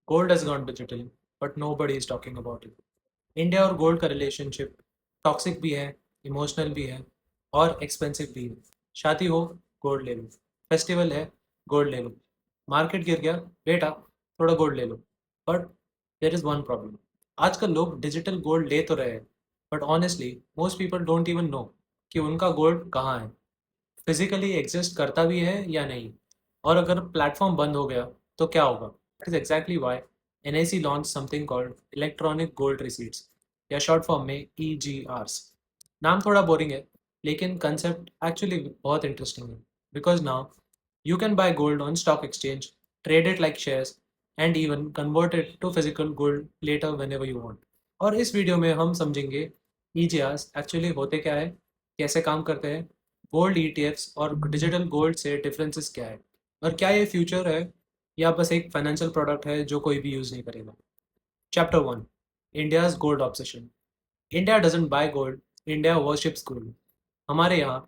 Gold has gone digital, but nobody is talking about it. India और gold का relationship toxic भी है, emotional भी है और एक्सपेंसिव भी है। शादी हो, गोल्ड ले लो। फेस्टिवल है, गोल्ड ले लो। मार्केट गिर गया, बेटा थोड़ा गोल्ड ले लो। But there is one problem. आजकल लोग डिजिटल गोल्ड ले तो रहे हैं, but honestly most people don't even know कि उनका गोल्ड कहाँ है, फिजिकली एग्जिस्ट करता भी है या नहीं, और अगर प्लेटफॉर्म बंद हो गया तो क्या होगा। That is exactly why NIC launch something called electronic gold receipts, या शॉर्ट फॉर्म में ईजीआरस। नाम थोड़ा बोरिंग है, लेकिन कंसेप्ट एक्चुअली बहुत इंटरेस्टिंग है, because now you can buy gold on stock exchange, trade it like shares, and even convert it to physical gold later whenever you want. और इस video में हम समझेंगे ईजीआरस एक्चुअली होते क्या है, कैसे काम करते हैं, गोल्ड ईटीएफ्स और डिजिटल गोल्ड से डिफरेंसेस क्या है, और क्या ये फ्यूचर है या बस एक फाइनेंशियल प्रोडक्ट है जो कोई भी यूज़ नहीं करेगा। Chapter 1, India's gold obsession. India doesn't buy gold, India worships gold. हमारे यहाँ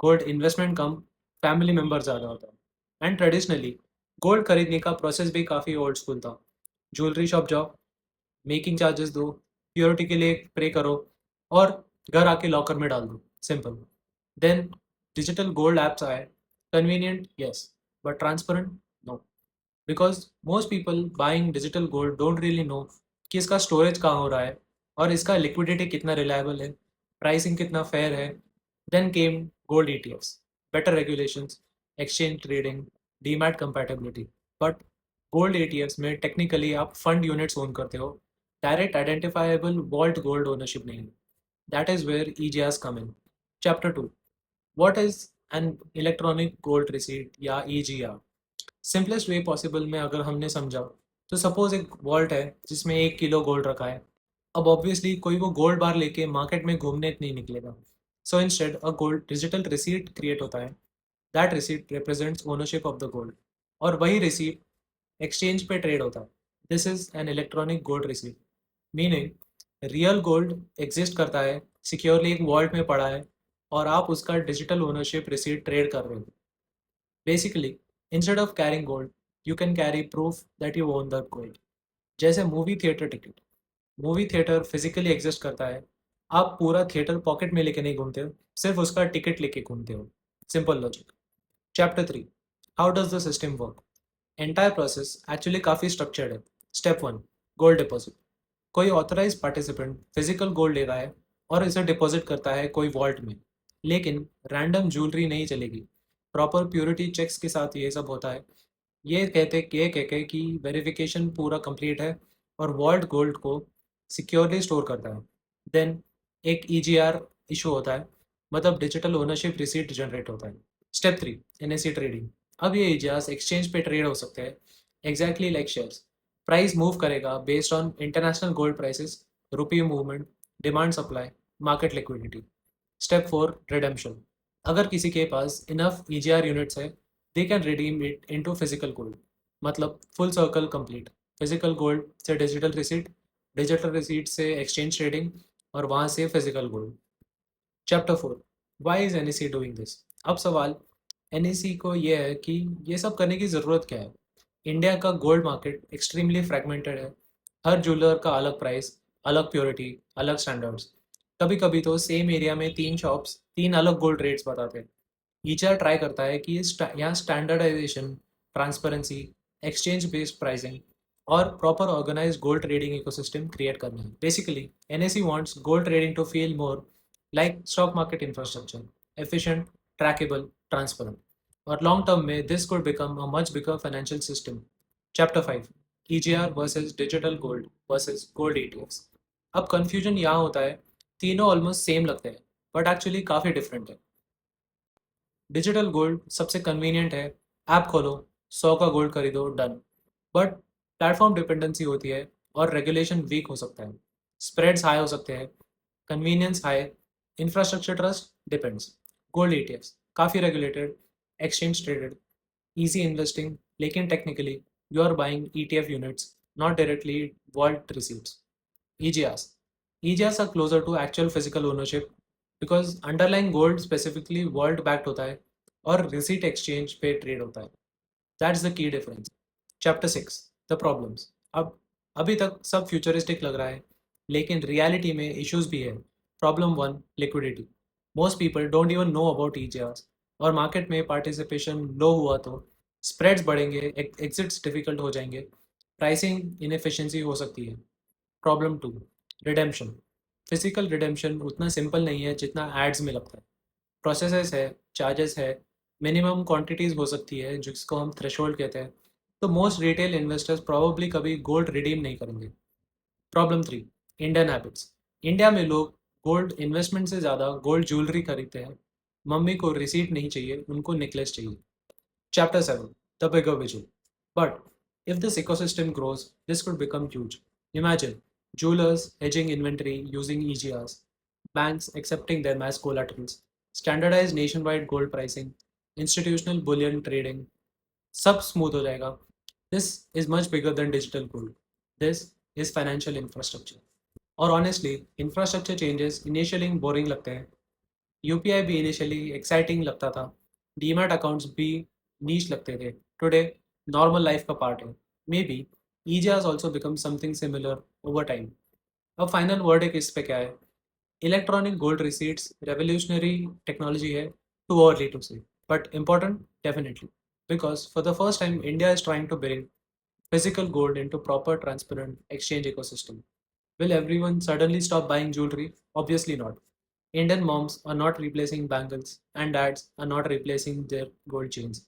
गोल्ड इन्वेस्टमेंट कम, फैमिली मेम्बर ज़्यादा होता है, एंड ट्रेडिशनली गोल्ड खरीदने का प्रोसेस भी काफ़ी ओल्ड स्कूल था। ज्वेलरी शॉप जाओ, मेकिंग चार्जेस दो, प्योरिटी के लिए प्रे करो, और घर आके लॉकर में डाल दो, simple. Then digital gold apps आए, convenient yes, but transparent no, because most people buying digital gold don't really know कि इसका स्टोरेज कहाँ हो रहा है और इसका लिक्विडिटी कितना रिलायबल है, प्राइसिंग कितना फेयर है। Then came gold ETFs, better regulations, exchange trading, demat compatibility. But gold ETFs में टेक्निकली आप फंड यूनिट्स ओन करते हो, direct identifiable vault gold ownership नहीं है। That is where EGRs come in. Chapter 2, what is an electronic gold receipt या EGR. Simplest way possible में अगर हमने समझा, तो सपोज एक वॉल्ट है जिसमें 1 किलो गोल्ड रखा है। अब ऑब्वियसली कोई वो गोल्ड बार लेके मार्केट में घूमने नहीं निकलेगा, so instead a gold digital receipt create होता है। That receipt represents ownership of the gold, और वही रिसीट एक्सचेंज पे ट्रेड होता है। This is an electronic gold receipt, meaning real gold exist करता है, सिक्योरली एक वॉल्ट में पड़ा है, और आप उसका डिजिटल ओनरशिप रिसीट ट्रेड कर रहे हो। Basically instead of carrying gold, you can carry proof that you own the gold. जैसे movie theatre ticket, movie theatre physically exist करता है, आप पूरा थिएटर पॉकेट में लेके नहीं घूमते हो, सिर्फ उसका टिकट लेके घूमते हो। Simple logic. Chapter 3, how does the system work. Entire process actually काफ़ी स्ट्रक्चर्ड है। Step 1, gold deposit. कोई ऑथराइज पार्टिसिपेंट फिजिकल गोल्ड ले रहा है और इसे डिपॉजिट करता है कोई वॉल्ट में, लेकिन रैंडम ज्वेलरी नहीं चलेगी। प्रॉपर प्योरिटी चेक्स के साथ ये सब होता है। ये कह के कि वेरिफिकेशन पूरा कंप्लीट है और वॉल्ट गोल्ड को सिक्योरली स्टोर करता है। देन एक ईजीआर इशू होता है, मतलब डिजिटल ओनरशिप रिसीट जनरेट होता है। Step 3, NSC trading. अब ये ईजीआर्स एक्सचेंज पे ट्रेड हो सकते हैं, exactly like shares. Price move करेगा based on international gold prices, rupee movement, demand supply, market liquidity. Step 4, redemption. अगर किसी के पास इनफ ईजीआर यूनिट्स है, they can redeem it into physical gold, मतलब full circle complete. Physical gold से digital receipt, digital receipt से exchange trading, और वहाँ से physical gold. Chapter 4, why is NEC doing this. अब सवाल एनईसी को ये है कि ये सब करने की ज़रूरत क्या है। इंडिया का गोल्ड मार्केट एक्सट्रीमली फ्रेगमेंटेड है, हर ज्वेलर का अलग प्राइस, अलग प्योरिटी, अलग स्टैंडर्ड्स। कभी कभी तो सेम एरिया में 3 शॉप्स 3 अलग गोल्ड रेट्स बताते हैं। ईचआर ट्राई करता है कि यहाँ standardisation, transparency, exchange based pricing और proper organise gold trading ecosystem create करना है। Basically NSC wants gold trading to feel more like stock market infrastructure, efficient, trackable, transparent, और लॉन्ग टर्म में this could become a much bigger financial system. Chapter 5, EGR versus digital gold versus gold ETFs. अब confusion यहाँ होता है, तीनों almost same लगते हैं, but actually काफ़ी डिफरेंट है। डिजिटल गोल्ड सबसे कन्वीनियंट है, ऐप खोलो, 100 का गोल्ड खरीदो, डन। बट प्लेटफॉर्म डिपेंडेंसी होती है और रेगुलेशन वीक हो सकता है, स्प्रेड्स हाई हो सकते हैं, convenience high, infrastructure trust depends. Gold ETFs काफ़ी regulated, exchange traded, easy investing, लेकिन technically you are buying ETF units, not directly vault receipts. EGRs. EGRs are closer to actual physical ownership because underlying gold specifically vault backed होता है और receipt exchange पे trade होता है. That's the key difference. Chapter 6, the problems. अब अभी तक सब फ्यूचरिस्टिक लग रहा है, लेकिन रियलिटी में इश्यूज भी है। Problem one, liquidity. Most people don't even know about EGRs, और मार्केट में पार्टिसिपेशन लो हुआ तो स्प्रेड्स बढ़ेंगे, एग्जिट्स डिफिकल्ट हो जाएंगे, प्राइसिंग इनएफिशिएंसी हो सकती है। Problem two, redemption. Physical redemption उतना सिंपल नहीं है जितना एड्स में लगता है। प्रोसेसेस है, चार्जेस है, मिनिमम क्वांटिटीज़ हो सकती है जिसको हम थ्रेशोल्ड कहते हैं। तो मोस्ट रिटेल इन्वेस्टर्स प्रॉब्ली कभी गोल्ड रिडीम नहीं करेंगे। Problem three, Indian habits. India में लोग गोल्ड इन्वेस्टमेंट से ज़्यादा गोल्ड ज्वेलरी खरीदते हैं। मम्मी को रिसीट नहीं चाहिए, उनको नेकलेस चाहिए। Chapter 7, The Bigger Vision. But if this ecosystem grows, this could become huge. Imagine jewelers hedging inventory using EGRs, banks accepting them as collaterals, standardized nationwide gold pricing, institutional bullion trading. सब smooth हो जाएगा. This is much bigger than digital gold. This is financial infrastructure. और honestly, infrastructure changes initially boring लगते हैं. UPI भी initially exciting लगता था, demat accounts भी नीच लगते थे, टुडे नॉर्मल लाइफ का पार्ट है। Maybe EG has also become something similar over time. अब फाइनल वर्ड एक इस पे क्या है? Electronic gold receipts revolutionary technology है, too early to say, but important definitely, because for the first time India is trying to bring physical gold into proper transparent exchange ecosystem. Will everyone suddenly stop buying jewelry? Obviously not. Indian moms are not replacing bangles and dads are not replacing their gold chains.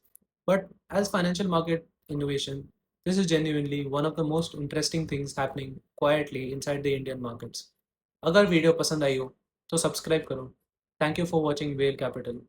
But as financial market innovation, this is genuinely one of the most interesting things happening quietly inside the Indian markets. अगर video पसंद आई हो तो subscribe करो. Thank you for watching well capital.